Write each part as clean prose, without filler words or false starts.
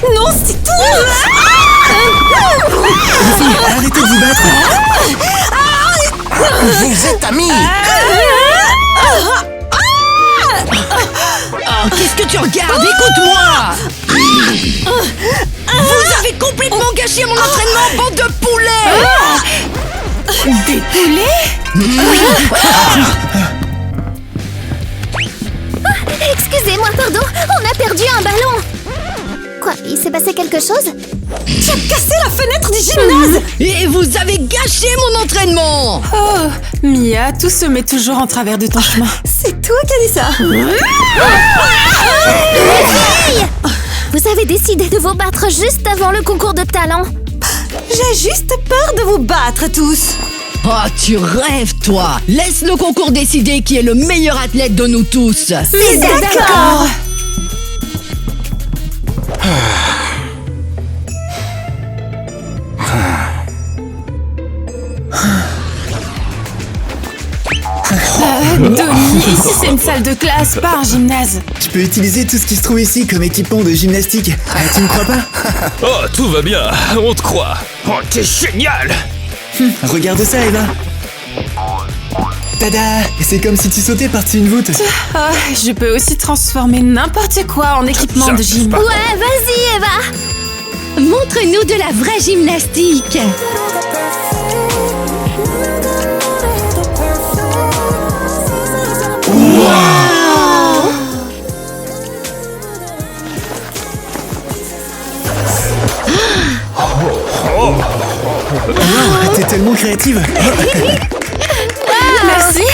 Non, c'est tout. Les filles, arrêtez de vous battre. Vous êtes amis. Oh, qu'est-ce que tu regardes? Écoute-moi. Vous avez complètement gâché mon entraînement, bande de poulets. Des poulets? Excusez-moi, pardon, on a perdu un ballon. Quoi, il s'est passé quelque chose? Tu as cassé la fenêtre du gymnase. Et vous avez gâché mon entraînement. Oh, Mia, tout se met toujours en travers de ton chemin. C'est toi qui as dit ça. Vous avez décidé de vous battre juste avant le concours de talent. J'ai juste peur de vous battre tous. Oh, tu rêves, toi. Laisse le concours décider qui est le meilleur athlète de nous tous. C'est d'accord. Donnie, ici c'est une salle de classe, pas un gymnase. Je peux utiliser tout ce qui se trouve ici comme équipement de gymnastique. Tu ne crois pas? Oh, tout va bien, on te croit. Oh, t'es génial. Regarde ça, Eva. Tada! C'est comme si tu sautais par-dessus une voûte. Oh, je peux aussi transformer n'importe quoi en équipement Ça, de gym. Ouais, vas-y, Eva. Montre-nous de la vraie gymnastique. T'es tellement créative. Merci.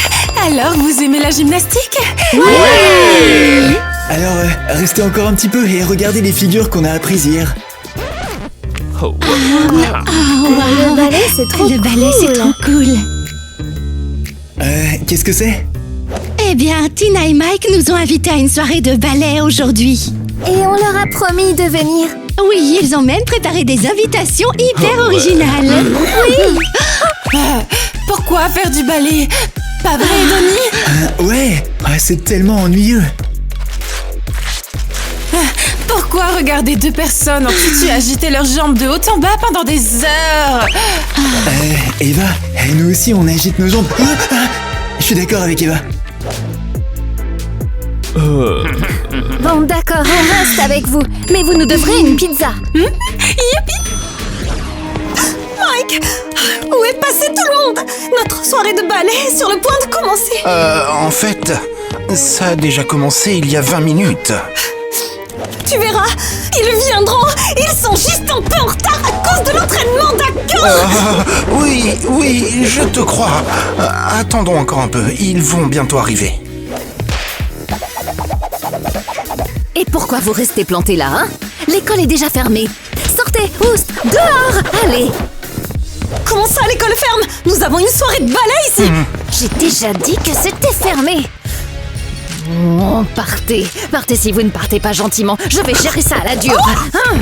Alors, vous aimez la gymnastique? Alors, restez encore un petit peu et regardez les figures qu'on a apprises hier. Oh. Le ballet, c'est trop Le ballet, c'est trop cool. Qu'est-ce que c'est? Eh bien, Tina et Mike nous ont invités à une soirée de ballet aujourd'hui. Et on leur a promis de venir. Oui, ils ont même préparé des invitations hyper originales. Pourquoi faire du ballet? Pas vrai, Donnie? Ouais, c'est tellement ennuyeux. Pourquoi regarder deux personnes en tutu agiter leurs jambes de haut en bas pendant des heures? Eva, nous aussi on agite nos jambes. Je suis d'accord avec Eva. Bon, d'accord, on reste avec vous. Mais vous nous devrez une pizza. Youpi! Mike! Où est passé tout le monde? Notre soirée de ballet est sur le point de commencer. En fait, ça a déjà commencé il y a 20 minutes. Tu verras, ils viendront. Ils sont juste un peu en retard à cause de l'entraînement, d'accord? Oui, je te crois. Attendons encore un peu, ils vont bientôt arriver. Et pourquoi vous restez plantés là, hein? L'école est déjà fermée. Sortez, oust, dehors, allez. Comment ça, l'école ferme? Nous avons une soirée de ballet ici. J'ai déjà dit que c'était fermé. Oh, partez. Partez si vous ne partez pas gentiment. Je vais gérer ça à la dure. Hein?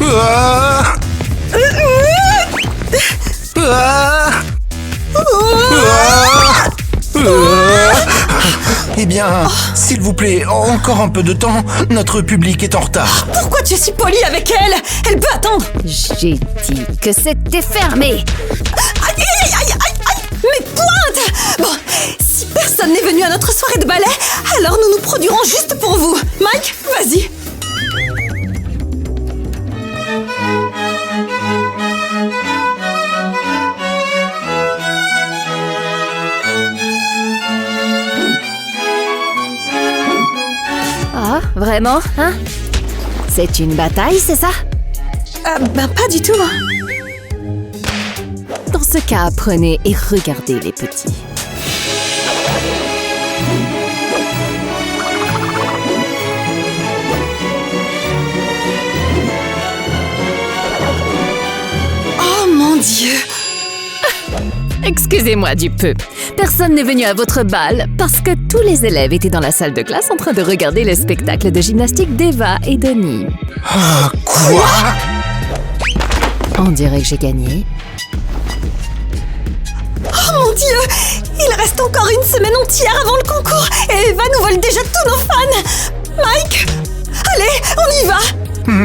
Ah Ah Eh bien, s'il vous plaît, encore un peu de temps, notre public est en retard. Pourquoi tu es si poli avec elle? Elle peut attendre. J'ai dit que c'était fermé. Aïe, aïe, aïe, aïe, aïe. Mes pointes. Bon, si personne n'est venu à notre soirée de ballet, alors nous nous produirons juste pour vous. Mike, vas-y. Ah, vraiment, hein? C'est une bataille, c'est ça? Pas du tout. Dans ce cas, apprenez et regardez les petits. Oh mon Dieu. Excusez-moi du peu. Personne n'est venu à votre bal parce que tous les élèves étaient dans la salle de classe en train de regarder le spectacle de gymnastique d'Eva et Donnie. Quoi? On dirait que j'ai gagné. Oh mon Dieu. Il reste encore une semaine entière avant le concours et Eva nous vole déjà tous nos fans. Mike, allez, on y va. Hey,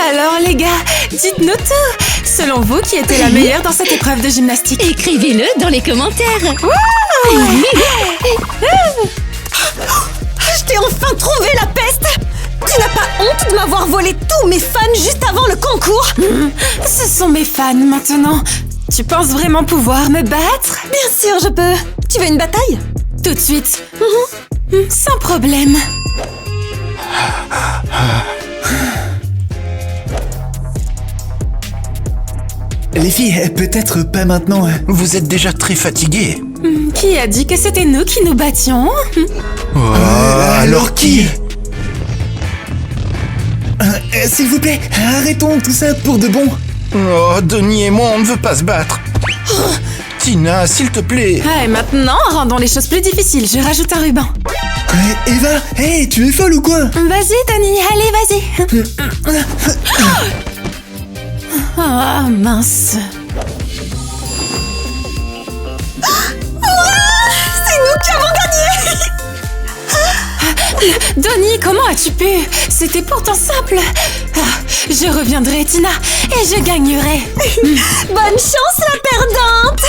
alors les gars, dites-nous tout. Selon vous, qui était la meilleure dans cette épreuve de gymnastique? Écrivez-le dans les commentaires. Je t'ai enfin trouvé, la peste! Tu n'as pas honte de m'avoir volé tous mes fans juste avant le concours? Ce sont mes fans maintenant. Tu penses vraiment pouvoir me battre? Bien sûr, je peux. Tu veux une bataille? Tout de suite. Sans problème. Les filles, peut-être pas maintenant. Vous êtes déjà très fatigués. Qui a dit que c'était nous qui nous battions? Alors qui? S'il vous plaît, arrêtons tout ça pour de bon. Oh, Denis et moi, on ne veut pas se battre. Tina, s'il te plaît. Et maintenant, rendons les choses plus difficiles. Je rajoute un ruban. Eva, hey, tu es folle ou quoi? Vas-y, Tony, allez, vas-y. Ah, mince. C'est nous qui avons gagné. Donnie, comment as-tu pu? C'était pourtant simple. Je reviendrai, Tina, et je gagnerai. Bonne chance, la perdante.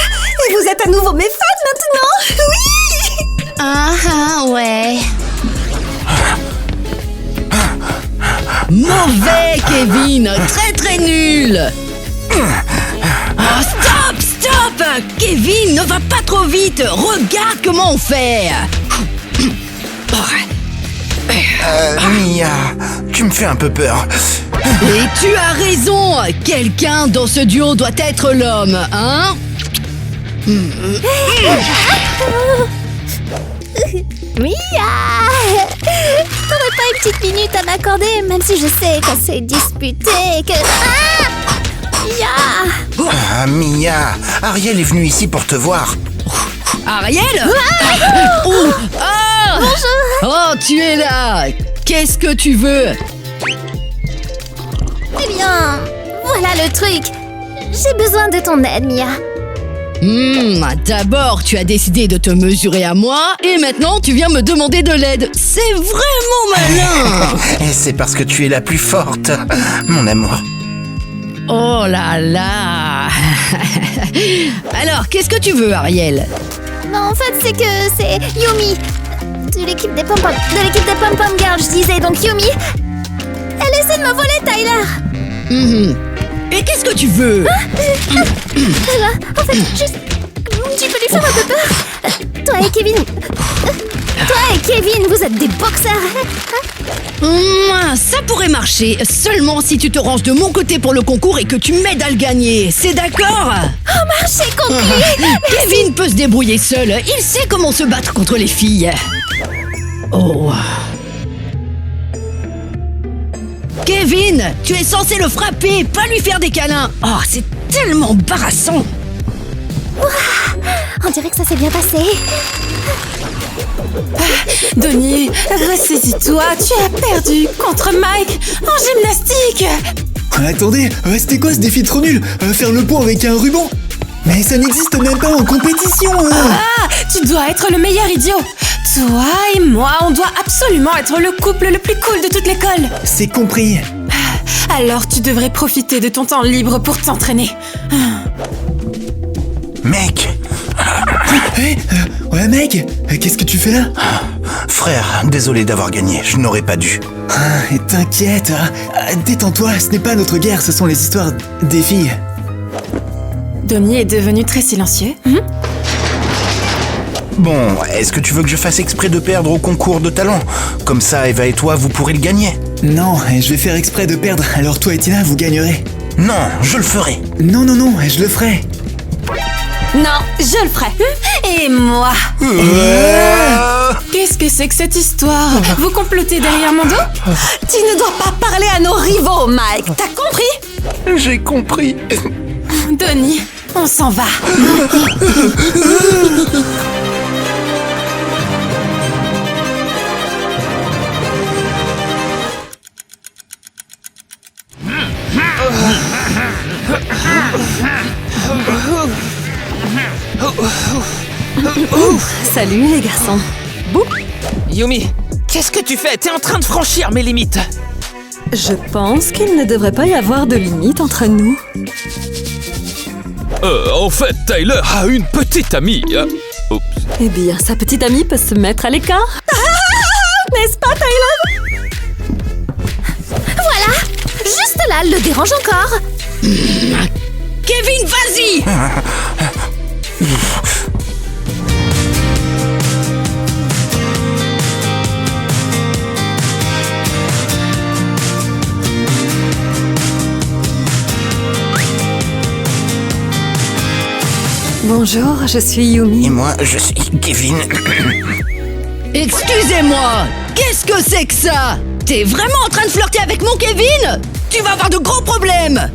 Et vous êtes à nouveau mes fans maintenant? Oui. Ah, ouais. Mauvais, Kevin. Très, très nul. Oh, stop. Kevin, ne va pas trop vite. Regarde comment on fait. Mia, tu me fais un peu peur. Et tu as raison. Quelqu'un dans ce duo doit être l'homme, hein? Mia! T'aurais pas une petite minute à m'accorder, même si je sais qu'on s'est disputé et que... Mia! Ah, Mia, Ariel est venue ici pour te voir. Ariel? Bonjour! Oh, tu es là. Qu'est-ce que tu veux? Eh bien, voilà le truc. J'ai besoin de ton aide, Mia. D'abord, tu as décidé de te mesurer à moi et maintenant tu viens me demander de l'aide. C'est vraiment malin. Et c'est parce que tu es la plus forte, mon amour. Oh là là. Alors, qu'est-ce que tu veux, Ariel? Non, en fait, c'est que c'est Yumi. De l'équipe des Pom-Pom. De l'équipe des Pom-Pom Girls, je disais. Donc Yumi, elle essaie de me voler Tyler. Et qu'est-ce que tu veux? En fait, juste... Tu peux lui faire un peu peur. Toi et Kevin, vous êtes des boxeurs. Ça pourrait marcher, seulement si tu te ranges de mon côté pour le concours et que tu m'aides à le gagner. C'est d'accord? Oh, marché conclu. Kevin peut se débrouiller seul. Il sait comment se battre contre les filles. Oh. Kevin, tu es censé le frapper, pas lui faire des câlins. Oh, c'est tellement embarrassant. On dirait que ça s'est bien passé. Donnie, ressaisis-toi. Tu as perdu contre Mike en gymnastique. Attendez, c'était quoi ce défi trop nul? Faire le pont avec un ruban? Mais ça n'existe même pas en compétition. Tu dois être le meilleur idiot. Toi et moi, on doit absolument être le couple le plus cool de toute l'école. C'est compris. Alors tu devrais profiter de ton temps libre pour t'entraîner. Mec, Ouais mec, qu'est-ce que tu fais là? frère, désolé d'avoir gagné, je n'aurais pas dû. T'inquiète, détends-toi, ce n'est pas notre guerre, ce sont les histoires des filles. Donnie est devenu très silencieux. Bon, est-ce que tu veux que je fasse exprès de perdre au concours de talent? Comme ça, Eva et toi, vous pourrez le gagner. Non, je vais faire exprès de perdre, alors toi et Tina, vous gagnerez. Non, je le ferai. Non, je le ferai. Non, je le ferai. Et moi? Qu'est-ce que c'est que cette histoire? Vous complotez derrière mon dos? Tu ne dois pas parler à nos rivaux, Mike. T'as compris? J'ai compris. Donnie, on s'en va. Salut les garçons. Yumi, qu'est-ce que tu fais? T'es en train de franchir mes limites. Je pense qu'il ne devrait pas y avoir de limite entre nous. En fait, Tyler a une petite amie. Oups. Eh bien, sa petite amie peut se mettre à l'écart. N'est-ce pas, Tyler? Voilà. Juste là, elle le dérange encore. Kevin, vas-y! Bonjour, je suis Yumi. Et moi, je suis Kevin. Excusez-moi, qu'est-ce que c'est que ça? T'es vraiment en train de flirter avec mon Kevin? Tu vas avoir de gros problèmes!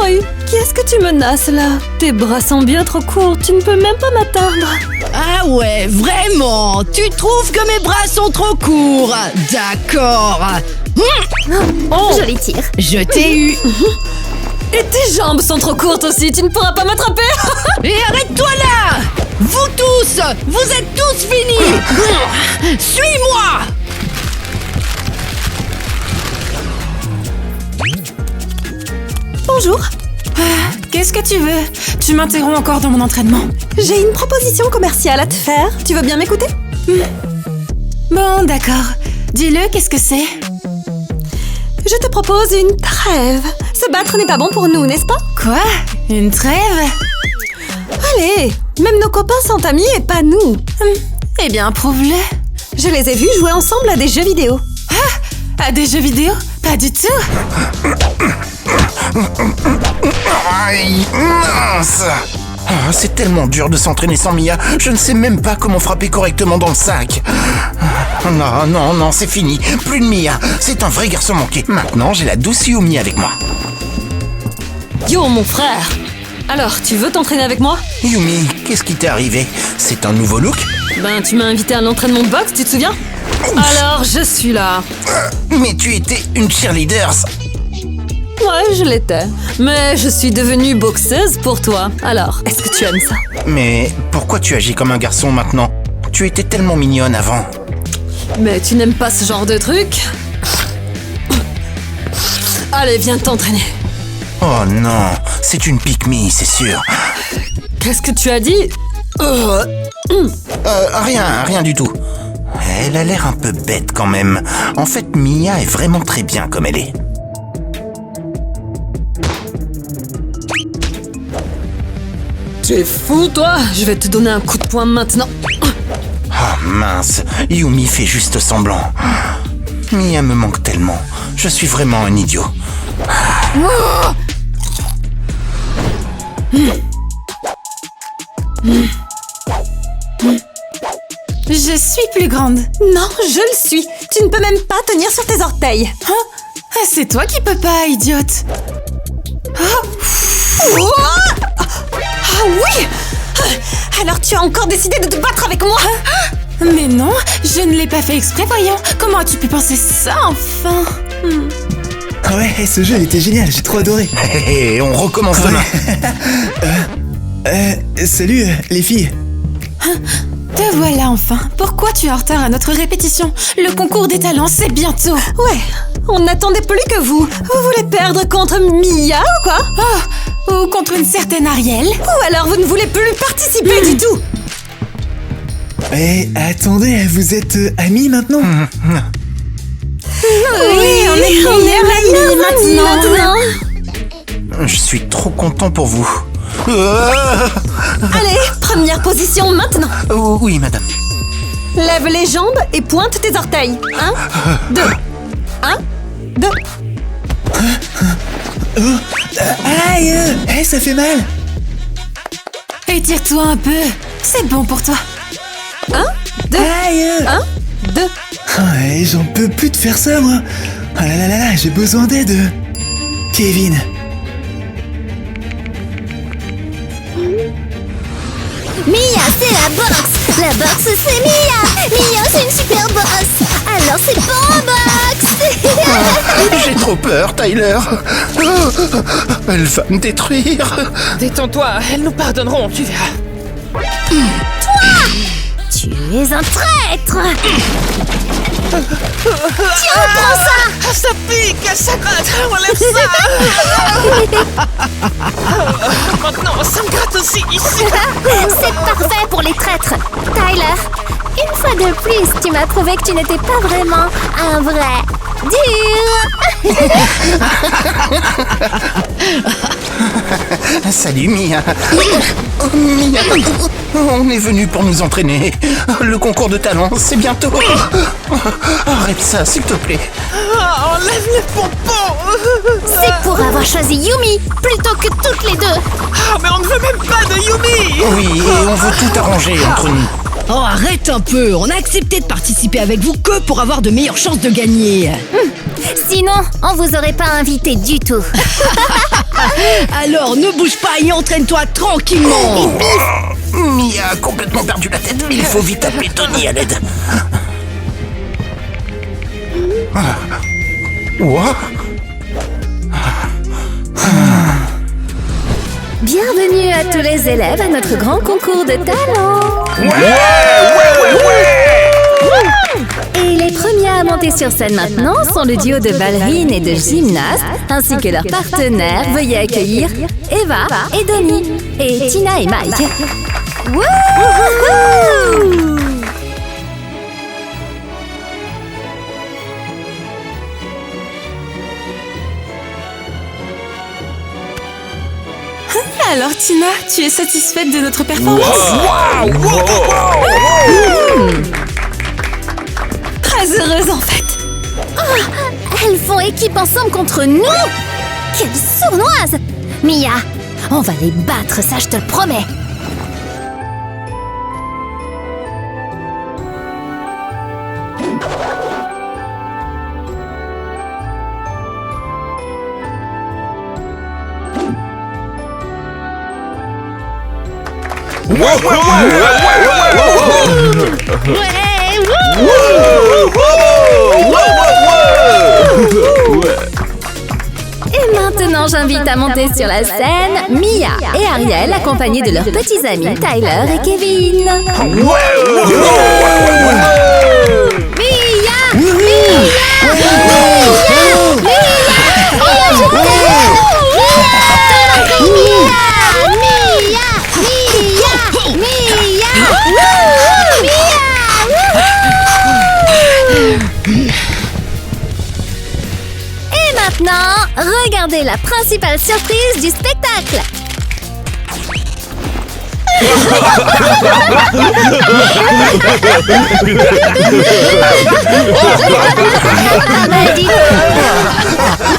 Oui, qu'est-ce que tu menaces là? Tes bras sont bien trop courts, tu ne peux même pas m'atteindre. Ah ouais, vraiment? Tu trouves que mes bras sont trop courts? D'accord. Oh, Joli tir. Je t'ai eu. et tes jambes sont trop courtes aussi, tu ne pourras pas m'attraper. Et arrête-toi là! Vous tous! Vous êtes tous finis! Suis-moi! Bonjour. Qu'est-ce que tu veux? Tu m'interromps encore dans mon entraînement. J'ai une proposition commerciale à te faire. Tu veux bien m'écouter? Bon, d'accord. Dis-le, qu'est-ce que c'est? Je te propose une trêve. Se battre n'est pas bon pour nous, n'est-ce pas? Quoi? Une trêve? Allez, même nos copains sont amis et pas nous. Eh bien, prouve-le. Je les ai vus jouer ensemble à des jeux vidéo. À des jeux vidéo? Pas du tout. Aïe, mince. Ah, c'est tellement dur de s'entraîner sans Mia. Je ne sais même pas comment frapper correctement dans le sac. Non, non, non, c'est fini. Plus de Mia. C'est un vrai garçon manqué. Maintenant, j'ai la douce Yumi avec moi. Yo, mon frère. Alors, tu veux t'entraîner avec moi? Yumi, qu'est-ce qui t'est arrivé? C'est un nouveau look? Ben, tu m'as invité à l'entraînement de boxe, tu te souviens? Alors, je suis là. Mais tu étais une cheerleader. Ouais, je l'étais. Mais je suis devenue boxeuse pour toi. Alors, est-ce que tu aimes ça? Mais pourquoi tu agis comme un garçon maintenant? Tu étais tellement mignonne avant. Mais tu n'aimes pas ce genre de truc? Allez, viens t'entraîner. Oh non, c'est une pique-me, c'est sûr. Qu'est-ce que tu as dit? Rien du tout. Elle a l'air un peu bête quand même. En fait, Mia est vraiment très bien comme elle est. T'es fou, toi? Je vais te donner un coup de poing maintenant. Oh mince, Yumi fait juste semblant. Mia me manque tellement. Je suis vraiment un idiot. Je suis plus grande. Non, je le suis. Tu ne peux même pas tenir sur tes orteils. Ah, c'est toi qui peux pas, idiote. Oh ah oui! Alors tu as encore décidé de te battre avec moi? Mais non, je ne l'ai pas fait exprès, voyons. Comment as-tu pu penser ça, enfin? Ah ouais, ce jeu était génial, j'ai trop adoré. Hé, on recommence demain. Salut les filles. Te voilà enfin. Pourquoi tu es en retard à notre répétition? Le concours des talents, c'est bientôt. Ouais, on n'attendait plus que vous. Vous voulez perdre contre Mia ou quoi? Oh, ou contre une certaine Ariel. Ou alors vous ne voulez plus participer du tout? Eh, attendez, vous êtes amis maintenant? Oui, on est amis maintenant. Je suis trop content pour vous. Allez, première position maintenant. Oh, oui, madame. Lève les jambes et pointe tes orteils. 1, 2. 1, 2. Aïe, ça fait mal. Étire-toi un peu. C'est bon pour toi. 1, 2. Aïe. 1, 2. Ouais, j'en peux plus de faire ça, moi. Ah là là là là, j'ai besoin d'aide. Kevin. Mia, c'est la boxe. La boxe, c'est Mia. Mia, c'est une super boss. Alors, c'est bon en boxe. J'ai trop peur, Tyler. Elle va me détruire. Détends-toi, elles nous pardonneront, tu verras. Toi, es un traître! Tiens, prends ça! Ça pique, ça gratte, enlève ça. Maintenant, ça me gratte aussi ici. C'est parfait pour les traîtres! Tyler, une fois de plus, tu m'as prouvé que tu n'étais pas vraiment un vrai dur! Salut Mia. Mia, on est venu pour nous entraîner. Le concours de talent, c'est bientôt. Arrête ça, s'il te plaît. Enlève les pompons. C'est pour avoir choisi Yumi plutôt que toutes les deux! Mais on ne veut même pas de Yumi. Oui, et on veut tout arranger entre nous. Oh, arrête un peu. On a accepté de participer avec vous que pour avoir de meilleures chances de gagner. Sinon, on vous aurait pas invité du tout! Alors, ne bouge pas et entraîne-toi tranquillement. Mia a complètement perdu la tête. Il faut vite appeler Tony à l'aide. What? Bienvenue à tous les élèves à notre grand concours de talent! Et les premiers à monter sur scène maintenant sont le duo de ballerines et de gymnastes, ainsi que leurs partenaires. Veuillez accueillir Eva et Donnie, et Tina et Mike. Wouhou! Alors Tina, tu es satisfaite de notre performance? Très heureuse en fait. Elles font équipe ensemble contre nous! Quelle sournoise! Mia, on va les battre, ça je te le promets! Et maintenant, j'invite à monter sur la scène Mia et Ariel, accompagnés de leurs petits amis Tyler et Kevin. Et maintenant, regardez la principale surprise du spectacle.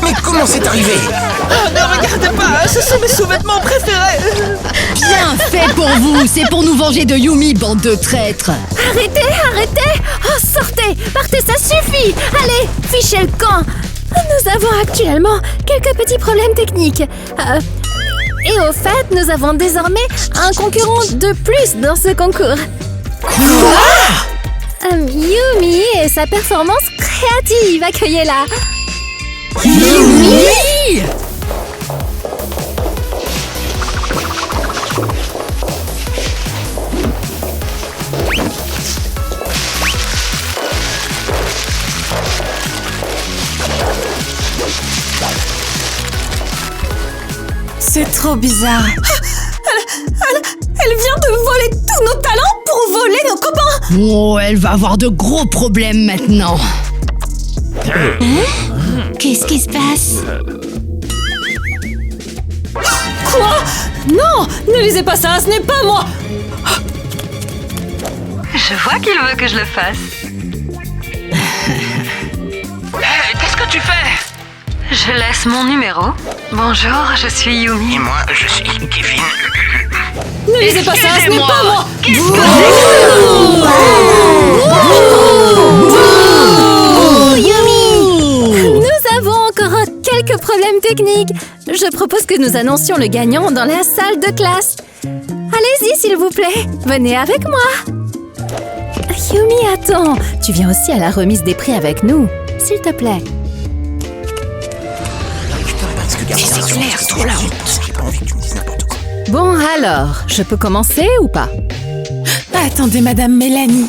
Mais comment c'est arrivé? Ne regardez pas, ce sont mes sous-vêtements préférés. Bien fait pour vous. C'est pour nous venger de Yumi, bande de traîtres. Arrêtez, arrêtez! Oh, sortez! Partez, ça suffit! Allez, fichez le camp! Nous avons actuellement quelques petits problèmes techniques. Et au fait, nous avons désormais un concurrent de plus dans ce concours. Quoi? Yumi et sa performance créative, accueillez-la! Yumi! C'est trop bizarre. Elle vient de voler tous nos talents pour voler nos copains. Oh, elle va avoir de gros problèmes maintenant. Qu'est-ce qui se passe? Quoi? Non, ne lisez pas ça, ce n'est pas moi. Je vois qu'il veut que je le fasse. Qu'est-ce que tu fais? Je laisse mon numéro. Bonjour, je suis Yumi. Et moi, je suis Kevin. Ne lisez pas ça, ce n'est pas moi. Qu'est-ce que Yumi! Nous avons encore quelques problèmes techniques. Je propose que nous annoncions le gagnant dans la salle de classe. Allez-y, s'il vous plaît. Venez avec moi. Yumi, attends. Tu viens aussi à la remise des prix avec nous. S'il te plaît. C'est clair, trop la honte. J'ai pas envie que tu me dises n'importe quoi. Bon, alors, je peux commencer ou pas? Attendez, Madame Mélanie.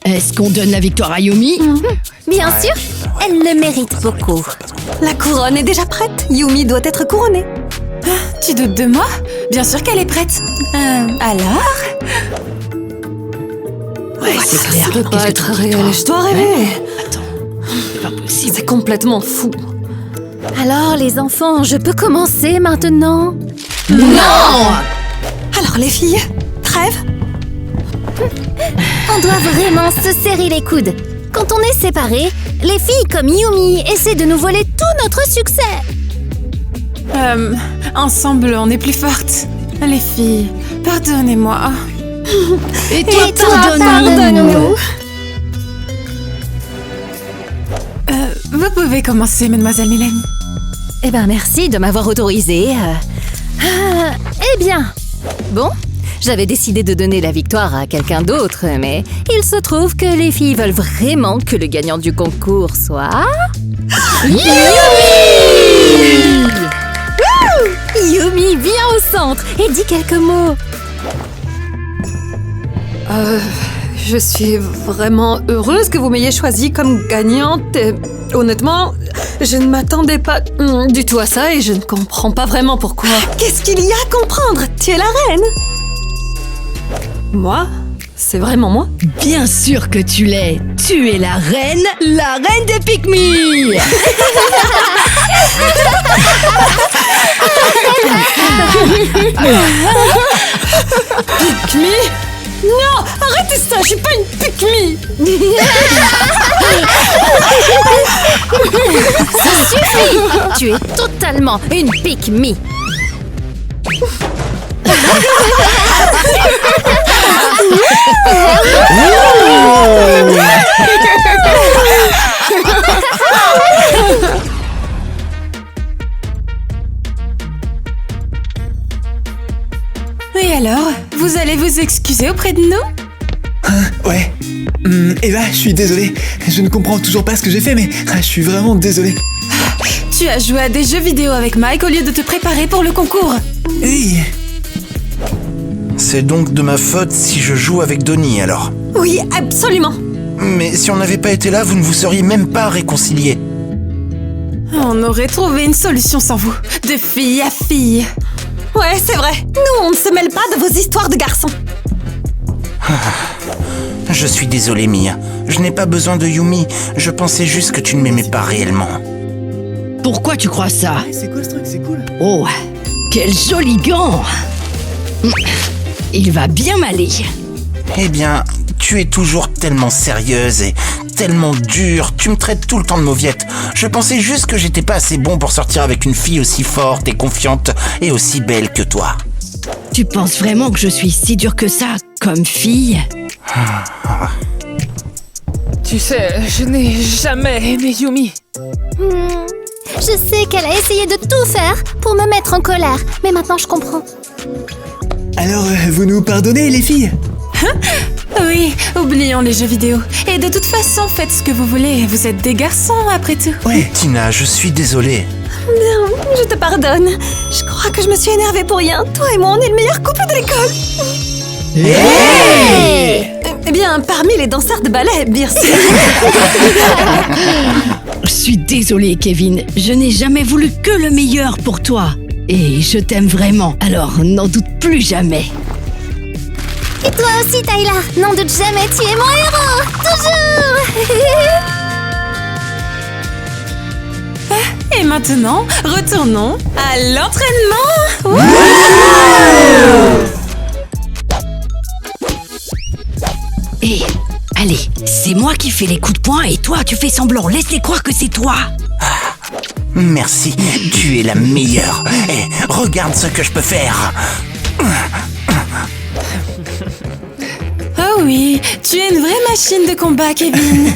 Est-ce qu'on donne la victoire à Yumi? Bien sûr, elle le mérite beaucoup. La couronne est déjà prête. Yumi doit être couronnée. Tu doutes de moi? Bien sûr qu'elle est prête. Alors? Ouais, c'est clair. Ça peut pas être réel, je dois rêver. Attends, c'est pas possible. C'est complètement fou. Alors les enfants, je peux commencer maintenant? Non! Alors les filles, trêve? On doit vraiment se serrer les coudes. Quand on est séparés, les filles comme Yumi essaient de nous voler tout notre succès. Ensemble, on est plus fortes. Les filles, pardonnez-moi. Et Et toi, pardonne-nous. Vous pouvez commencer, Mademoiselle Mélanie. Eh ben merci de m'avoir autorisé. Eh bien, bon, j'avais décidé de donner la victoire à quelqu'un d'autre, mais il se trouve que les filles veulent vraiment que le gagnant du concours soit... Yumi, viens au centre et dis quelques mots. Je suis vraiment heureuse que vous m'ayez choisie comme gagnante. Et honnêtement, je ne m'attendais pas du tout à ça et je ne comprends pas vraiment pourquoi. Qu'est-ce qu'il y a à comprendre? Tu es la reine. Moi? C'est vraiment moi? Bien sûr que tu l'es. Tu es la reine des Pikmi. Pikmi? Non! Arrêtez ça! Je suis pas une Pikmi! Ça suffit! Tu es totalement une pick-me. Et alors, vous allez vous excuser auprès de nous? Ouais. Eva, je suis désolé. Je ne comprends toujours pas ce que j'ai fait, mais je suis vraiment désolé. Tu as joué à des jeux vidéo avec Mike au lieu de te préparer pour le concours. Oui. C'est donc de ma faute si je joue avec Donnie alors. Oui, absolument! Mais si on n'avait pas été là, vous ne vous seriez même pas réconciliés. On aurait trouvé une solution sans vous, de fille à fille. Ouais, c'est vrai. Nous, on ne se mêle pas de vos histoires de garçons. Je suis désolé, Mia. Je n'ai pas besoin de Yumi. Je pensais juste que tu ne m'aimais pas réellement. Pourquoi tu crois ça? C'est quoi ce truc? C'est cool. Oh, quel joli gant! Il va bien m'aller. Eh bien, tu es toujours tellement sérieuse et tellement dure. Tu me traites tout le temps de mauviette. Je pensais juste que j'étais pas assez bon pour sortir avec une fille aussi forte et confiante et aussi belle que toi. Tu penses vraiment que je suis si dure que ça, comme fille? Tu sais, je n'ai jamais aimé Yumi. Je sais qu'elle a essayé de tout faire pour me mettre en colère, mais maintenant je comprends. Alors, vous nous pardonnez, les filles? Oui, oublions les jeux vidéo. Et de toute façon, faites ce que vous voulez. Vous êtes des garçons, après tout. Ouais. Tina, je suis désolé. Bien, je te pardonne. Je crois que je me suis énervée pour rien. Toi et moi, on est le meilleur couple de l'école. Eh bien, parmi les danseurs de ballet, bien sûr. Je suis désolée, Kevin. Je n'ai jamais voulu que le meilleur pour toi. Et je t'aime vraiment, alors n'en doute plus jamais. Et toi aussi, Tyler, n'en doute jamais, tu es mon héros, toujours. Et maintenant, retournons à l'entraînement. Et allez, c'est moi qui fais les coups de poing et toi tu fais semblant. Laisse-les croire que c'est toi. Merci, tu es la meilleure. Et regarde ce que je peux faire. Oh oui, tu es une vraie machine de combat, Kevin.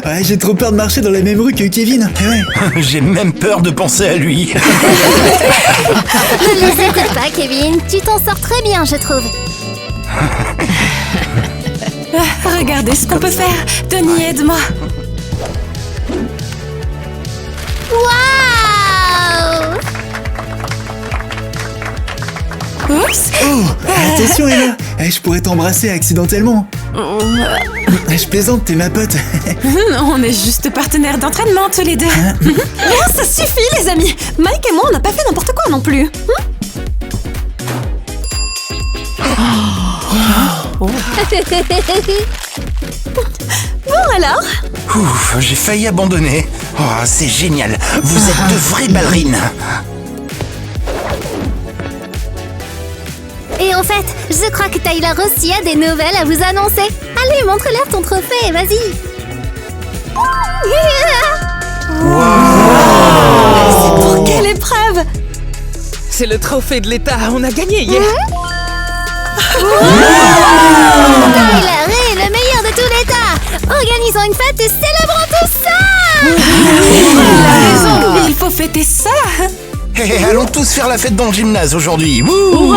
Ouais, j'ai trop peur de marcher dans la même rue que Kevin. Eh ouais. J'ai même peur de penser à lui. Ne nous écoute pas, Kevin, tu t'en sors très bien, je trouve. Regardez ce qu'on peut faire. Tony, aide-moi. Waouh! Oh, Oups. Oh, attention Ella, je pourrais t'embrasser accidentellement. Je plaisante, t'es ma pote. On est juste partenaires d'entraînement tous les deux. Oh, ça suffit, les amis. Mike et moi, on n'a pas fait n'importe quoi non plus. Bon alors, Ouf, j'ai failli abandonner. Oh, c'est génial. Vous êtes de vraies ballerines. Et en fait, je crois que Tyler aussi a des nouvelles à vous annoncer. Allez, montre-leur ton trophée, vas-y. c'est pour quelle épreuve? C'est le trophée de l'État, on a gagné hier. Tyler est le meilleur de tout l'État. Organisons une fête et célébrons tout ça. Il a raison, il faut fêter ça. Hé, allons tous faire la fête dans le gymnase aujourd'hui. Wouh.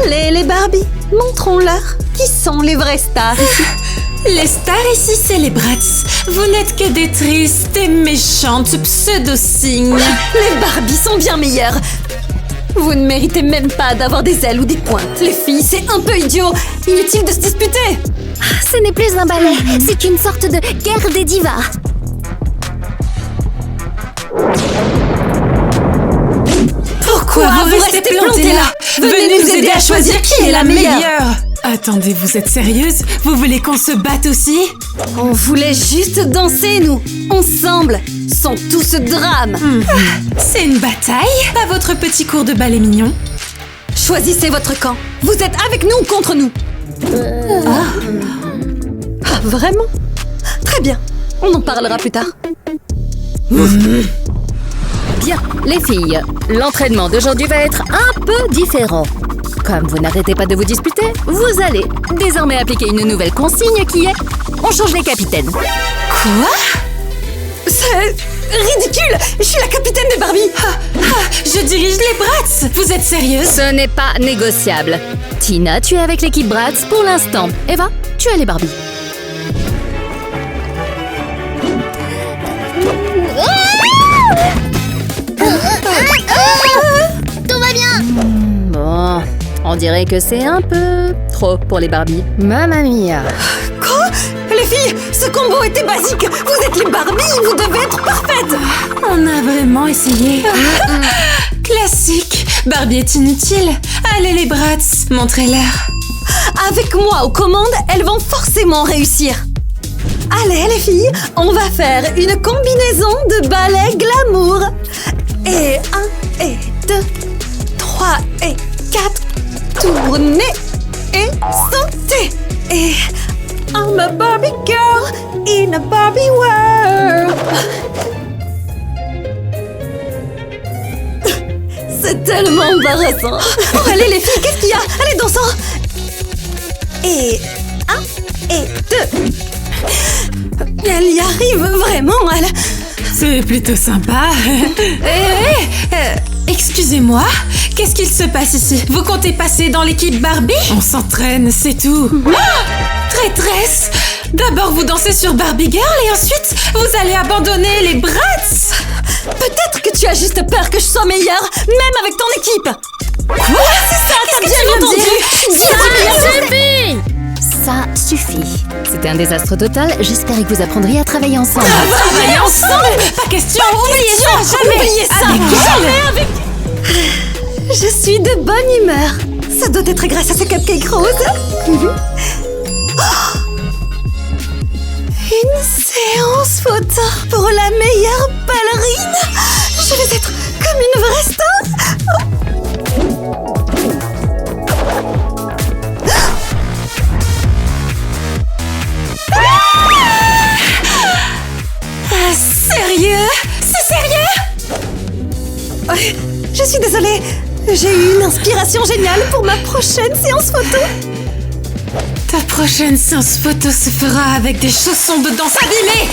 Allez, les Barbies, montrons-leur qui sont les vraies stars ici. Les stars ici, c'est les Bratz. Vous n'êtes que des tristes et méchantes pseudo-cygnes. Les Barbies sont bien meilleures. Vous ne méritez même pas d'avoir des ailes ou des pointes. Les filles, c'est un peu idiot. Inutile de se disputer. Ce n'est plus un ballet, c'est une sorte de guerre des divas. Pourquoi vous restez plantés là? Venez nous aider à choisir qui est la meilleure. Attendez, vous êtes sérieuse? Vous voulez qu'on se batte aussi? On voulait juste danser, nous, ensemble, sans tout ce drame. C'est une bataille? Pas votre petit cours de ballet mignon? Choisissez votre camp. Vous êtes avec nous ou contre nous? Ah, vraiment? Très bien, on en parlera plus tard. Bien, les filles, l'entraînement d'aujourd'hui va être un peu différent. Comme vous n'arrêtez pas de vous disputer, vous allez désormais appliquer une nouvelle consigne qui est « On change les capitaines ». Quoi? C'est ridicule. Je suis la capitaine des Barbies. Je dirige les Bratz. Vous êtes sérieuse? Ce n'est pas négociable. Tina, tu es avec l'équipe Bratz pour l'instant. Eva, tu as les Barbies. Tout va bien. Bon, on dirait que c'est un peu trop pour les Barbies. Mamma mia. Quoi? Les filles, ce combo était basique. Vous êtes les Barbies, vous devez être parfaites. On a vraiment essayé. Classique. Barbie est inutile. Allez les Bratz, montrez-leur. Avec moi aux commandes, elles vont forcément réussir. Allez les filles, on va faire une combinaison de ballet glamour. Et 1 et 2, 3 et 4, tournez et sautez. Et I'm a Barbie girl in a Barbie world. C'est tellement embarrassant. Oh, allez les filles, qu'est-ce qu'il y a? Allez, dansons. Et 1 et 2. Elle y arrive vraiment, elle. C'est plutôt sympa. Excusez-moi, qu'est-ce qu'il se passe ici? Vous comptez passer dans l'équipe Barbie? On s'entraîne, c'est tout. Traîtresse! D'abord vous dansez sur Barbie Girl et ensuite vous allez abandonner les Bratz. Peut-être que tu as juste peur que je sois meilleure, même avec ton équipe. Quoi? C'est ça, t'as bien entendu? Ça suffit. C'était un désastre total. J'espère que vous apprendriez à travailler ensemble. Travailler ensemble? Pas question, oubliez ça, jamais. Oubliez ça. Jamais avec... Je suis de bonne humeur. Ça doit être grâce à ce cupcake rose. Une séance photo pour la meilleure ballerine. Je vais être comme une vraie star. Sérieux? C'est sérieux? Ouais, je suis désolée. J'ai eu une inspiration géniale pour ma prochaine séance photo. Ta prochaine séance photo se fera avec des chaussons de danse abîmés.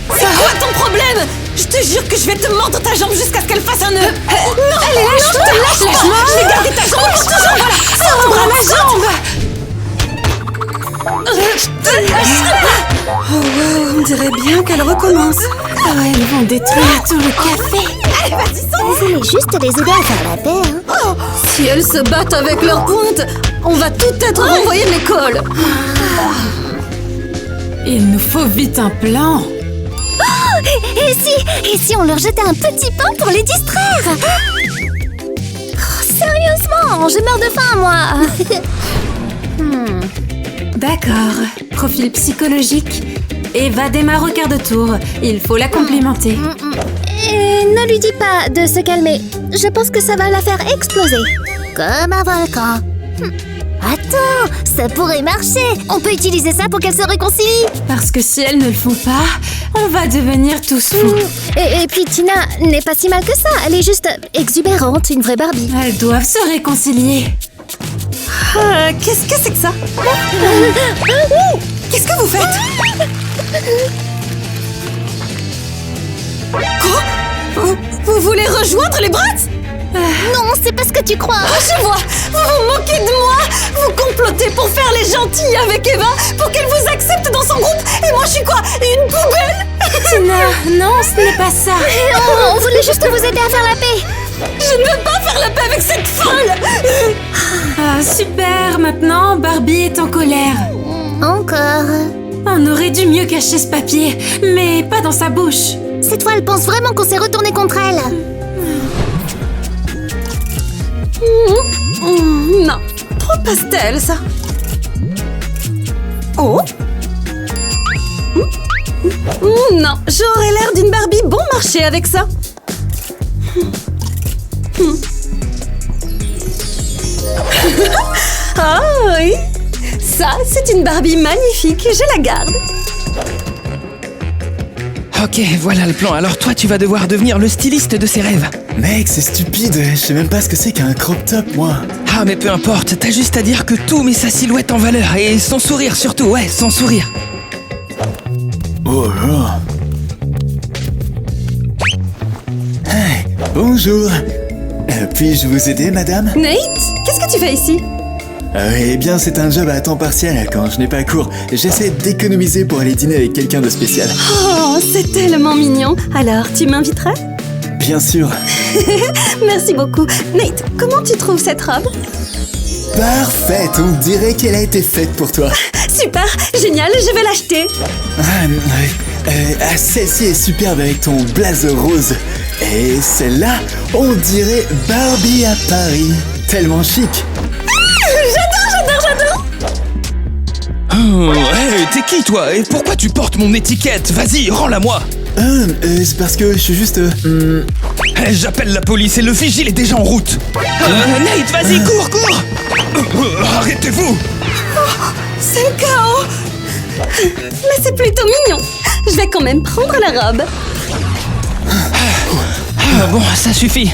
C'est quoi ton problème? Je te jure que je vais te mordre ta jambe jusqu'à ce qu'elle fasse un nœud. Non, allez, lâche-moi. Je vais garder ta jambe. Je te jure, voilà. Oh, ma jambe! On dirait bien qu'elle recommence. Oh, elles vont détruire tout le café. Allez, vas-y, Vous allez juste les aider à faire la paix, hein. Si elles se battent avec leurs pointes, on va toutes être renvoyées de l'école. Il nous faut vite un plan. Et si on leur jetait un petit pain pour les distraire? Sérieusement, je meurs de faim, moi. D'accord. Profil psychologique. Eva démarre au quart de tour. Il faut la complimenter. Et ne lui dis pas de se calmer. Je pense que ça va la faire exploser. Comme un volcan. Attends, ça pourrait marcher. On peut utiliser ça pour qu'elle se réconcilie. Parce que si elles ne le font pas, on va devenir tous fous. Et puis Tina n'est pas si mal que ça. Elle est juste exubérante, une vraie Barbie. Elles doivent se réconcilier. Qu'est-ce que c'est que ça? Qu'est-ce que vous faites? Quoi? Vous voulez rejoindre les Bratz? Non, c'est pas ce que tu crois. Je vois. Vous vous moquez de moi. Vous complotez pour faire les gentilles avec Eva, pour qu'elle vous accepte dans son groupe. Et moi, je suis quoi? Une poubelle? Tina, non, ce n'est pas ça. On voulait juste vous aider à faire la paix. Je ne veux pas faire la paix avec cette folle. Ah, super. Maintenant, Barbie est en colère. Encore. On aurait dû mieux cacher ce papier, mais pas dans sa bouche. Cette fois, elle pense vraiment qu'on s'est retourné contre elle. Non, trop pastel, ça. Oh. Non, j'aurais l'air d'une Barbie bon marché avec ça. Ah oui, ça, c'est une Barbie magnifique, je la garde. Ok, voilà le plan. Alors toi, tu vas devoir devenir le styliste de ses rêves. Mec, c'est stupide, je sais même pas ce que c'est qu'un crop top, moi. Ah, mais peu importe, t'as juste à dire que tout met sa silhouette en valeur. Et son sourire surtout, ouais, son sourire. Oh là. Hey, bonjour. Puis-je vous aider, madame? Nate, qu'est-ce que tu fais ici? Eh bien, c'est un job à temps partiel quand je n'ai pas cours. J'essaie d'économiser pour aller dîner avec quelqu'un de spécial. Oh, c'est tellement mignon. Alors, tu m'inviterais? Bien sûr. Merci beaucoup. Nate, comment tu trouves cette robe? Parfaite, on dirait qu'elle a été faite pour toi. Super, génial, je vais l'acheter. Celle-ci est superbe avec ton blazer rose. Et celle-là, on dirait Barbie à Paris. Tellement chic. J'adore. Oh, hey, t'es qui toi? Et pourquoi tu portes mon étiquette? Vas-y, rends-la moi. C'est parce que je suis juste... J'appelle la police et le vigile est déjà en route. Nate, vas-y, cours. Arrêtez-vous. C'est le chaos. Mais c'est plutôt mignon. Je vais quand même prendre la robe. Bon, ça suffit.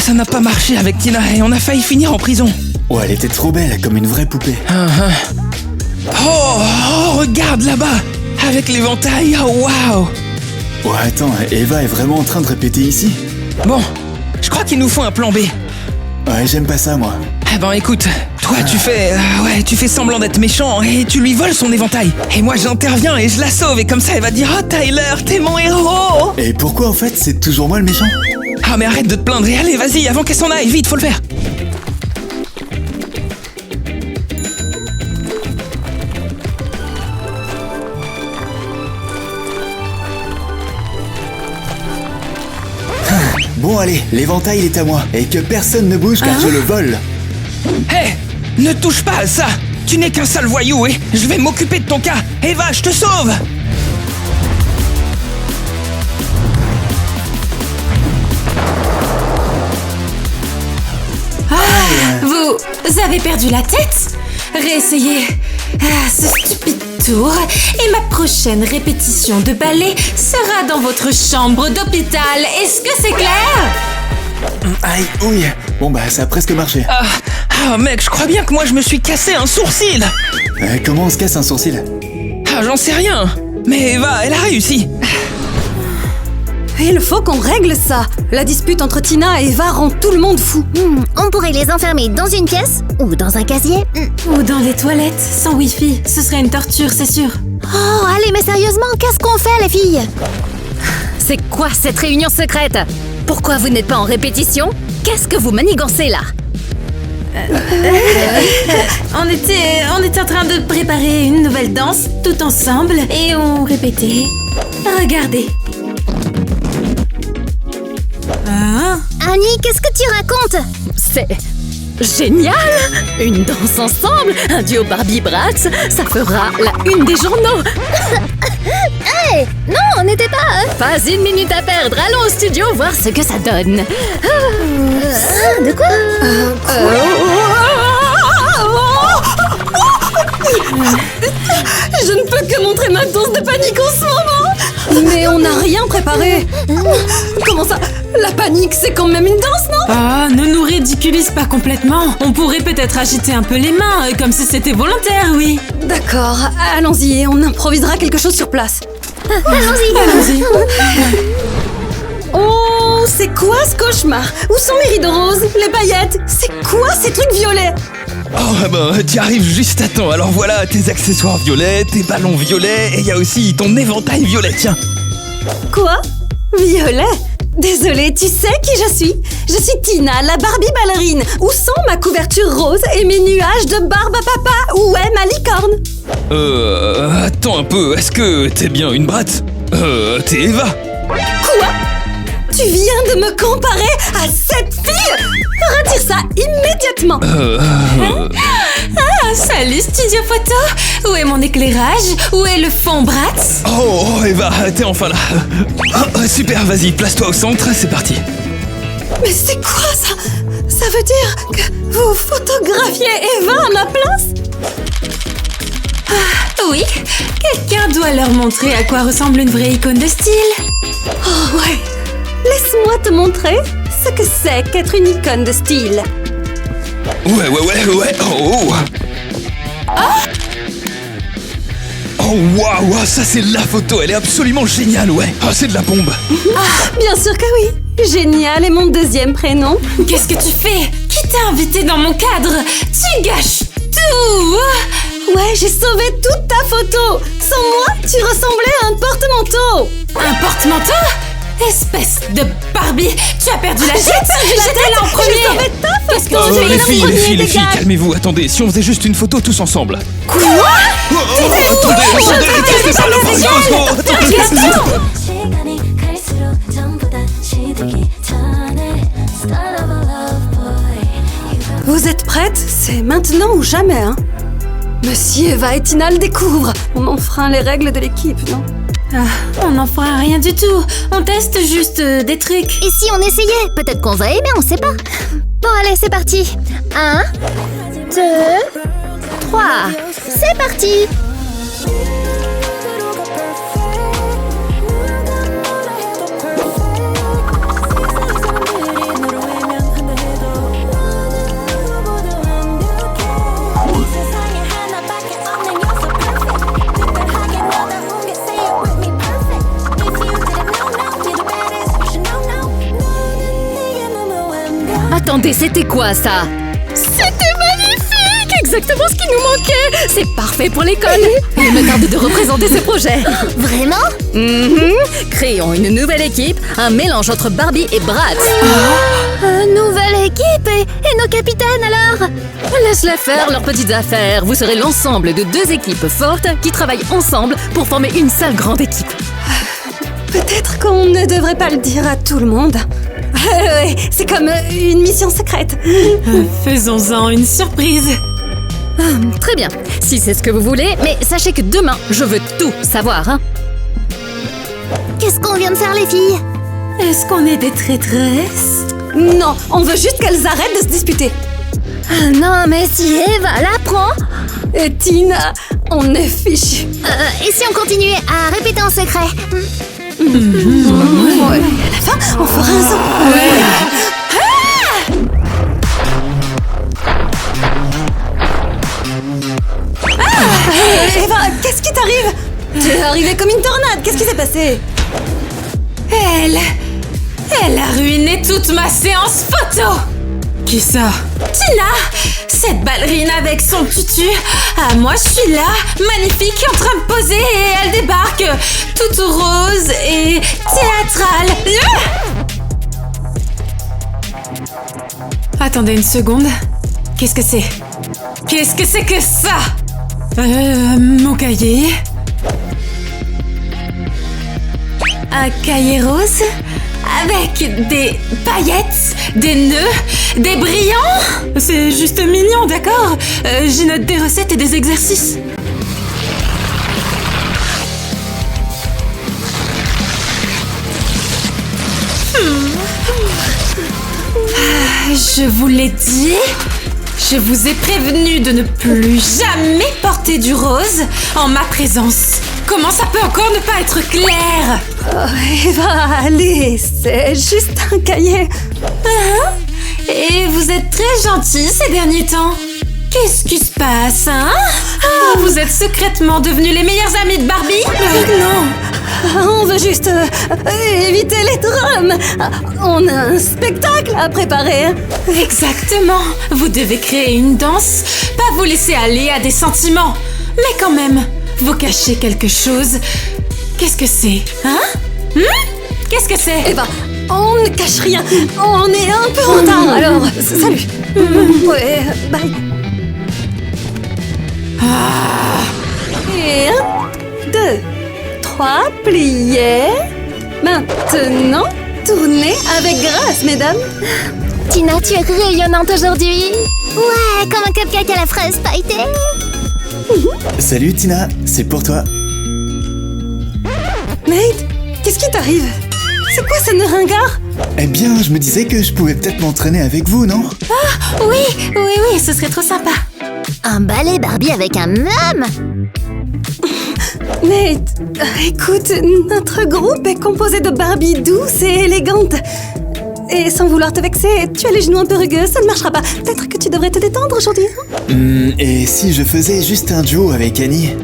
Ça n'a pas marché avec Tina et on a failli finir en prison. Oh, elle était trop belle, comme une vraie poupée. Oh, regarde là-bas. Avec l'éventail, oh waouh. Oh, attends, Eva est vraiment en train de répéter ici? Bon, je crois qu'il nous faut un plan B. Ouais, j'aime pas ça, moi. Eh ben écoute, toi tu fais semblant d'être méchant et tu lui voles son éventail. Et moi j'interviens et je la sauve et comme ça elle va dire « Oh Tyler, t'es mon héros !» Et pourquoi en fait c'est toujours moi le méchant? Ah mais arrête de te plaindre et allez vas-y avant qu'elle s'en aille, vite faut le faire. Bon allez, l'éventail il est à moi et que personne ne bouge car je le vole. Hé, ne touche pas à ça. Tu n'es qu'un sale voyou et je vais m'occuper de ton cas. Eva, je te sauve. Vous avez perdu la tête? Réessayez ce stupide tour et ma prochaine répétition de ballet sera dans votre chambre d'hôpital. Est-ce que c'est clair? Aïe, ouille. Bon bah ça a presque marché. Ah mec, je crois bien que moi je me suis cassé un sourcil. Comment on se casse un sourcil? Ah j'en sais rien. Mais Eva, elle a réussi. Il faut qu'on règle ça. La dispute entre Tina et Eva rend tout le monde fou. On pourrait les enfermer dans une pièce ou dans un casier. Ou dans les toilettes, sans wifi. Ce serait une torture, c'est sûr. Oh, allez, mais sérieusement, qu'est-ce qu'on fait, les filles? C'est quoi cette réunion secrète? Pourquoi vous n'êtes pas en répétition? Qu'est-ce que vous manigancez là? On était en train de préparer une nouvelle danse, tout ensemble, et on répétait. Regardez. Ah, Annie, qu'est-ce que tu racontes? C'est génial! Une danse ensemble, un duo Barbie-Bratz, ça fera la une des journaux! Hey, non, on n'était pas... Pas une minute à perdre, allons au studio voir ce que ça donne! de quoi? Je ne peux que montrer ma danse de panique en ce moment. Mais on n'a rien préparé. Comment ça? La panique, c'est quand même une danse, non? Ah, ne nous ridiculise pas complètement. On pourrait peut-être agiter un peu les mains, comme si c'était volontaire, oui. D'accord, allons-y et on improvisera quelque chose sur place. Allons-y. Oh, c'est quoi ce cauchemar? Où sont mes rideaux roses? Les paillettes? C'est quoi ces trucs violets? Oh bah tu arrives juste à temps. Alors voilà tes accessoires violets, tes ballons violets et il y a aussi ton éventail violet, tiens. Quoi? Violet? Désolée, tu sais qui je suis? Je suis Tina, la Barbie ballerine. Où sont ma couverture rose et mes nuages de barbe à papa? Où est ma licorne? Attends un peu, est-ce que t'es bien une Bratz? T'es Eva. Quoi? Tu viens de me comparer à cette fille? Retire ça immédiatement. Ah, salut Studio Photo. Où est mon éclairage? Où est le fond Bratz? Oh Eva, t'es enfin là. Super, vas-y, place-toi au centre, c'est parti. Mais c'est quoi ça? Ça veut dire que vous photographiez Eva à ma place? Oui, quelqu'un doit leur montrer à quoi ressemble une vraie icône de style. Oh ouais. Laisse-moi te montrer ce que c'est qu'être une icône de style. Ouais. Oh waouh, ça c'est la photo, elle est absolument géniale, ouais. Ah, c'est de la bombe. Bien sûr que oui. Génial est mon deuxième prénom. Qu'est-ce que tu fais? Qui t'a invité dans mon cadre? Tu gâches tout! Ouais, j'ai sauvé toute ta photo. Sans moi, tu ressemblais à un porte-manteau. Un porte-manteau? Espèce de Barbie! Tu as perdu la tête! J'étais là en premier! Qu'est-ce que tu fais? Les filles, calmez-vous, attendez, si on faisait juste une photo tous ensemble. Quoi? Attendez, restez pas là, Vous êtes prêtes? C'est maintenant ou jamais, hein? Monsieur Eva et Tina le découvrent. On enfreint les règles de l'équipe, non? On n'en fera rien du tout. On teste juste des trucs. Et si on essayait? Peut-être qu'on va aimer, on sait pas. Bon, allez, c'est parti. 1, 2, 3. C'est parti. Attendez, c'était quoi ça? C'était magnifique! Exactement ce qui nous manquait! C'est parfait pour l'école! Il me tarde de représenter ce projet! Vraiment? Créons une nouvelle équipe, un mélange entre Barbie et Bratz! Nouvelle équipe et nos capitaines alors? Laisse-les faire leurs petites affaires! Vous serez l'ensemble de deux équipes fortes qui travaillent ensemble pour former une seule grande équipe! Peut-être qu'on ne devrait pas le dire à tout le monde. Ouais, c'est comme une mission secrète. Faisons-en une surprise. Très bien, si c'est ce que vous voulez, mais sachez que demain, je veux tout savoir, hein. Qu'est-ce qu'on vient de faire, les filles? Est-ce qu'on est des traîtresses? Non, on veut juste qu'elles arrêtent de se disputer. Non, mais si Eva l'apprend... Et Tina, on est fichus. Et si on continuait à répéter en secret? Ouais. À la fin, on fera un son. Eva, qu'est-ce qui t'arrive? Tu es arrivée comme une tornade, qu'est-ce qui s'est passé? Elle a ruiné toute ma séance photo. Qui ça? Tina! Cette ballerine avec son tutu. Ah, moi je suis là, magnifique, en train de poser et elle débarque, toute rose et théâtrale. Attendez une seconde. Qu'est-ce que c'est? Qu'est-ce que c'est que ça? Mon cahier. Un cahier rose? Avec des paillettes, des nœuds, des brillants? C'est juste mignon, d'accord? J'y note des recettes et des exercices. Je vous l'ai dit, je vous ai prévenu de ne plus jamais porter du rose en ma présence. Comment ça peut encore ne pas être clair? Oh, Eva, allez, c'est juste un cahier. Et vous êtes très gentille ces derniers temps. Qu'est-ce qui se passe, hein? Vous êtes secrètement devenus les meilleurs amis de Barbie? Non, on veut juste éviter les drames. On a un spectacle à préparer. Exactement. Vous devez créer une danse, pas vous laisser aller à des sentiments. Mais quand même, vous cachez quelque chose. Qu'est-ce que c'est, hein? Qu'est-ce que c'est? Eva, on ne cache rien. On est un peu en retard, alors salut. Ouais, bye. Et 1, 2, 3, pliez. Maintenant, tournez avec grâce, mesdames. Tina, tu es rayonnante aujourd'hui. Ouais, comme un cupcake à la fraise pailletée. Salut Tina, c'est pour toi. Nate, qu'est-ce qui t'arrive? C'est quoi ce nœud ringard? Eh bien, je me disais que je pouvais peut-être m'entraîner avec vous, non? Oui, ce serait trop sympa. Un ballet Barbie avec un homme? Nate, écoute, notre groupe est composé de Barbie douces et élégantes. Et sans vouloir te vexer, tu as les genoux un peu rugueux, ça ne marchera pas. Peut-être que tu devrais te détendre aujourd'hui. Et si je faisais juste un duo avec Annie?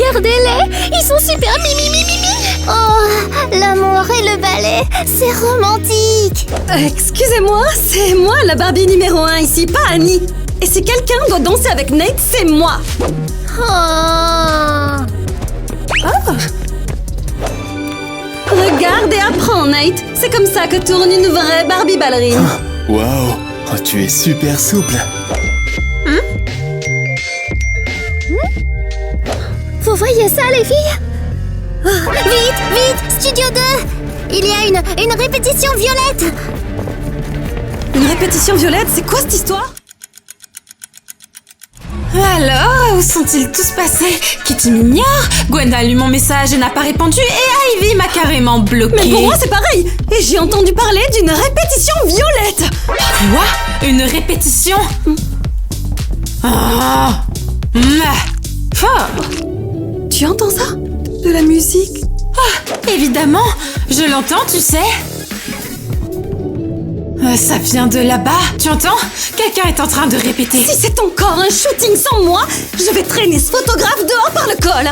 Regardez-les, ils sont super mimi. Oh, l'amour et le ballet, c'est romantique. Excusez-moi, c'est moi la Barbie numéro 1 ici, pas Annie. Et si quelqu'un doit danser avec Nate, c'est moi. Oh. Regarde et apprends, Nate. C'est comme ça que tourne une vraie Barbie ballerine. Waouh, tu es super souple. Vous voyez ça, les filles? Oh, vite, Studio 2. Il y a une répétition violette. Une répétition violette, c'est quoi cette histoire? Alors, où sont-ils tous passés? Kitty m'ignore, Gwenda a lu mon message et n'a pas répondu, et Ivy m'a carrément bloqué. Mais pour moi, c'est pareil. Et j'ai entendu parler d'une répétition violette. Quoi? Une répétition? Tu entends ça? De la musique? Évidemment, je l'entends, tu sais. Ça vient de là-bas, tu entends? Quelqu'un est en train de répéter. Si c'est encore un shooting sans moi, je vais traîner ce photographe dehors par le col.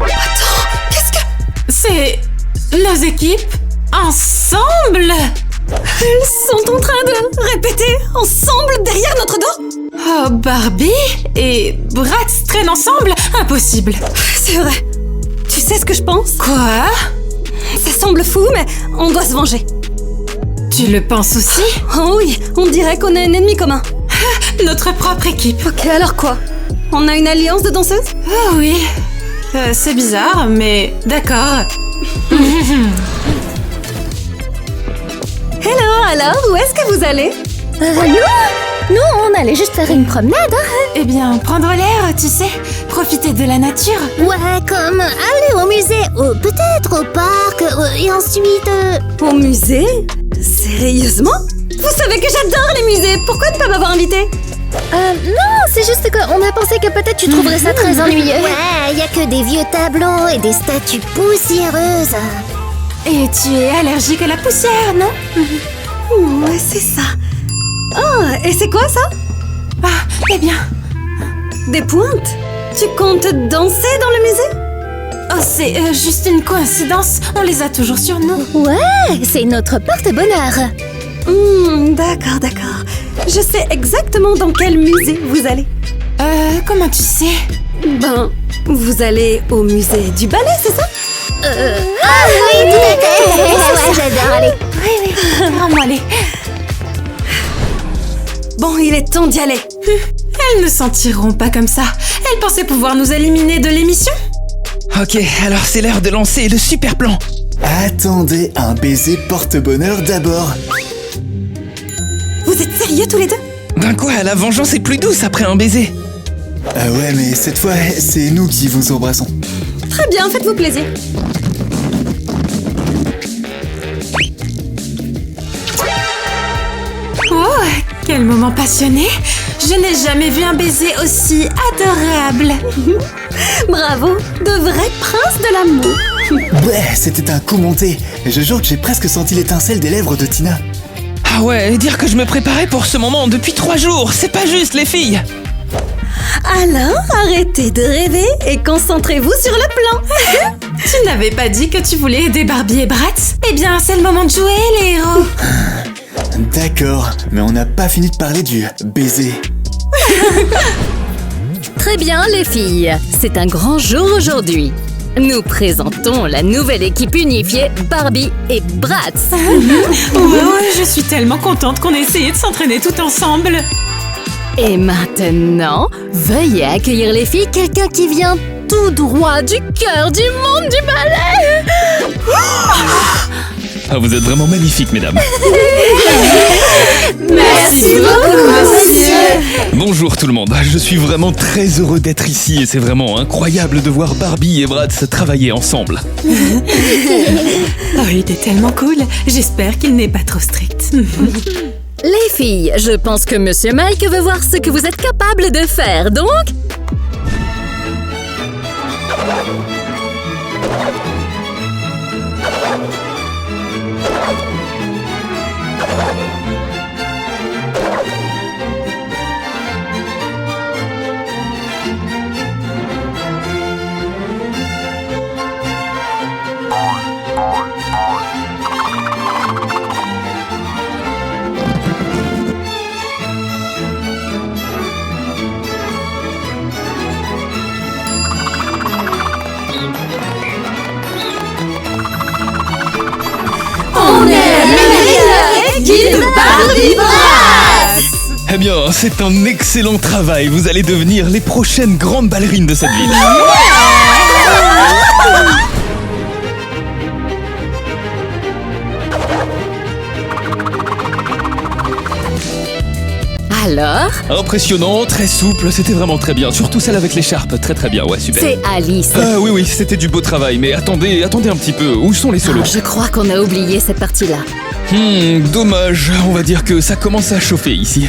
Attends, qu'est-ce que... C'est nos équipes ensemble. Elles sont en train de répéter ensemble derrière notre dos. Oh, Barbie et Bratz traînent ensemble? Impossible. C'est vrai. Tu sais ce que je pense? Quoi? Ça semble fou, mais on doit se venger. Tu le penses aussi? Oh oui, on dirait qu'on a un ennemi commun. Notre propre équipe. Ok, alors quoi? On a une alliance de danseuses? Oh oui. C'est bizarre, mais d'accord. Hello, alors, où est-ce que vous allez? Nous, on allait juste faire une promenade, hein? Eh bien, prendre l'air, tu sais, profiter de la nature. Ouais, comme aller au musée, ou peut-être au parc, et ensuite... Au musée? Sérieusement? Vous savez que j'adore les musées, pourquoi ne pas m'avoir invité? Non, c'est juste qu'on a pensé que peut-être tu trouverais ça très ennuyeux. Ouais, y a que des vieux tableaux et des statues poussiéreuses. Et tu es allergique à la poussière, non? Ouais, c'est ça. Oh, et c'est quoi ça? Ah, eh bien... Des pointes? Tu comptes danser dans le musée? Oh, c'est juste une coïncidence. On les a toujours sur nous. Ouais, c'est notre porte-bonheur. D'accord. Je sais exactement dans quel musée vous allez. Comment tu sais? Ben, vous allez au musée du ballet, c'est ça? Ah oui, tout à fait. Ouais, j'adore, allez. Oui, vraiment, allez. Bon, il est temps d'y aller. Elles ne s'en tireront pas comme ça. Elles pensaient pouvoir nous éliminer de l'émission. Ok, alors c'est l'heure de lancer le super plan. Attendez, un baiser porte-bonheur d'abord. Vous êtes sérieux tous les deux? Ben quoi, la vengeance est plus douce après un baiser. Ah ouais, mais cette fois, c'est nous qui vous embrassons. Très bien, faites-vous plaisir. Oh, quel moment passionné. Je n'ai jamais vu un baiser aussi adorable. Bravo, de vrais princes de l'amour. Ouais, c'était un coup monté. Et je jure que j'ai presque senti l'étincelle des lèvres de Tina. Ah ouais, dire que je me préparais pour ce moment depuis 3 jours, c'est pas juste les filles. Alors, arrêtez de rêver et concentrez-vous sur le plan. Tu n'avais pas dit que tu voulais aider Barbie et Bratz? Eh bien, c'est le moment de jouer, les héros. D'accord, mais on n'a pas fini de parler du baiser. Très bien, les filles. C'est un grand jour aujourd'hui. Nous présentons la nouvelle équipe unifiée Barbie et Bratz. Ouais, je suis tellement contente qu'on ait essayé de s'entraîner tout ensemble. Et maintenant, veuillez accueillir les filles, quelqu'un qui vient tout droit du cœur du monde du ballet. Ah, vous êtes vraiment magnifiques, mesdames. Merci beaucoup, monsieur. Bonjour tout le monde, je suis vraiment très heureux d'être ici et c'est vraiment incroyable de voir Barbie et Bratz travailler ensemble. Oh, il était tellement cool. J'espère qu'il n'est pas trop strict. Les filles, je pense que Monsieur Mike veut voir ce que vous êtes capables de faire, donc... Eh bien, c'est un excellent travail, vous allez devenir les prochaines grandes ballerines de cette ville. Alors, Impressionnant, très souple, c'était vraiment très bien, surtout celle avec l'écharpe, très très bien, ouais, super. c'est Alice. Oui, c'était du beau travail, mais attendez un petit peu, où sont les solos? Je crois qu'on a oublié cette partie-là. Dommage, on va dire que ça commence à chauffer ici.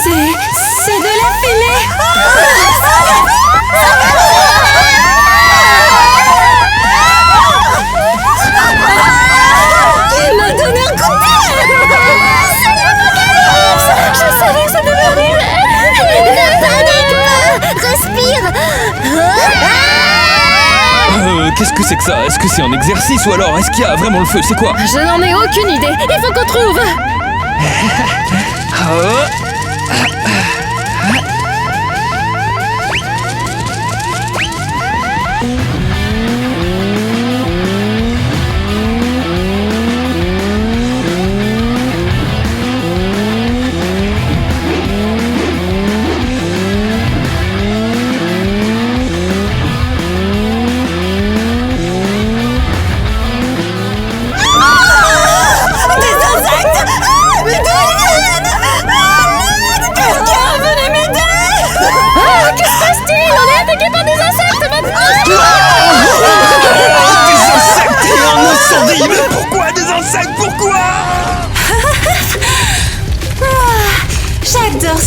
C'est de la fumée. Il m'a donné un coup de Je savais que ça devait arriver. Ne panique pas. Respire. Qu'est-ce que c'est que ça? Est-ce que c'est un exercice ou alors est-ce qu'il y a vraiment le feu? C'est quoi? Je n'en ai aucune idée. Il faut qu'on trouve. Des insectes!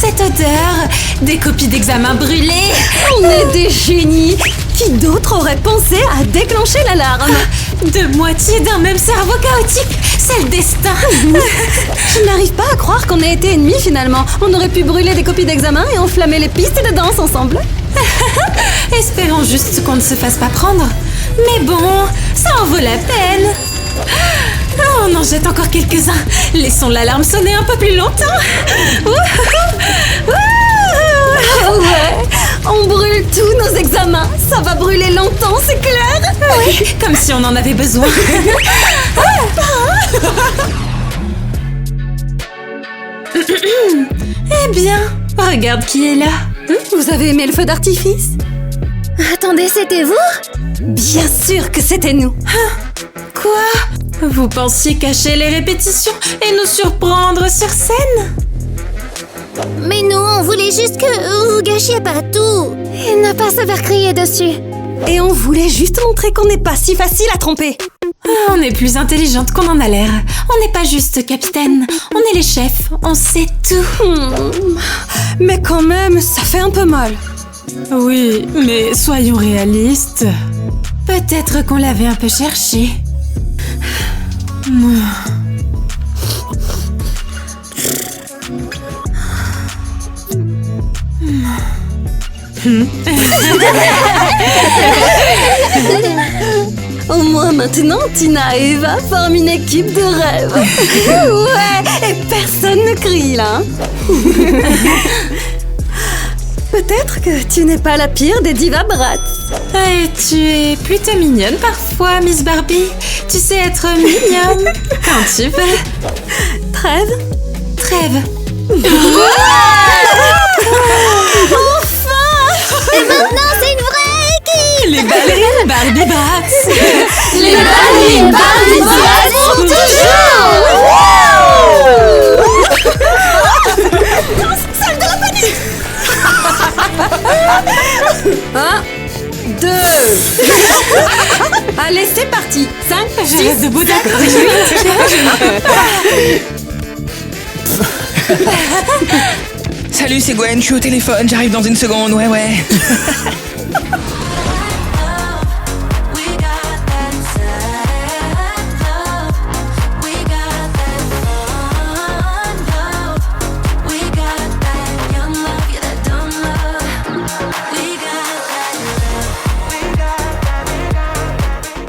cette odeur, des copies d'examen brûlées. On est des génies. Qui d'autre aurait pensé à déclencher l'alarme? Deux moitiés d'un même cerveau chaotique, c'est le destin. Je n'arrive pas à croire qu'on ait été ennemis finalement. On aurait pu brûler des copies d'examen et enflammer les pistes de danse ensemble. Espérons juste qu'on ne se fasse pas prendre. Mais bon, ça en vaut la peine. Oh, on en jette encore quelques-uns. Laissons l'alarme sonner un peu plus longtemps. Ouais, on brûle tous nos examens. Ça va brûler longtemps, c'est clair. Oui, comme si on en avait besoin. Eh bien, regarde qui est là. Vous avez aimé le feu d'artifice? Attendez, c'était vous? Bien sûr que c'était nous. Quoi? Vous pensiez cacher les répétitions et nous surprendre sur scène? Mais nous, on voulait juste que vous gâchiez pas tout. Et ne pas se faire crier dessus. Et on voulait juste montrer qu'on n'est pas si facile à tromper. On est plus intelligente qu'on en a l'air. On n'est pas juste capitaine. On est les chefs. On sait tout. Mais quand même, ça fait un peu mal. Oui, mais soyons réalistes. Peut-être qu'on l'avait un peu cherché. Au moins maintenant, Tina et Eva forment une équipe de rêve. Ouais, et personne ne crie là. Peut-être que tu n'es pas la pire des divas brats. Et tu es plutôt mignonne parfois, Miss Barbie. Tu sais être mignonne quand tu veux. Trêve? Trêve. Et maintenant, c'est une vraie équipe. Les ballerines Barbie Bratz. Les ballerines Barbie Bratz sont toujours. Salle de la panique. 1, 2. Allez, c'est parti. 5, Je reste debout d'accord. Salut, c'est Gwen, je suis au téléphone, j'arrive dans une seconde, ouais.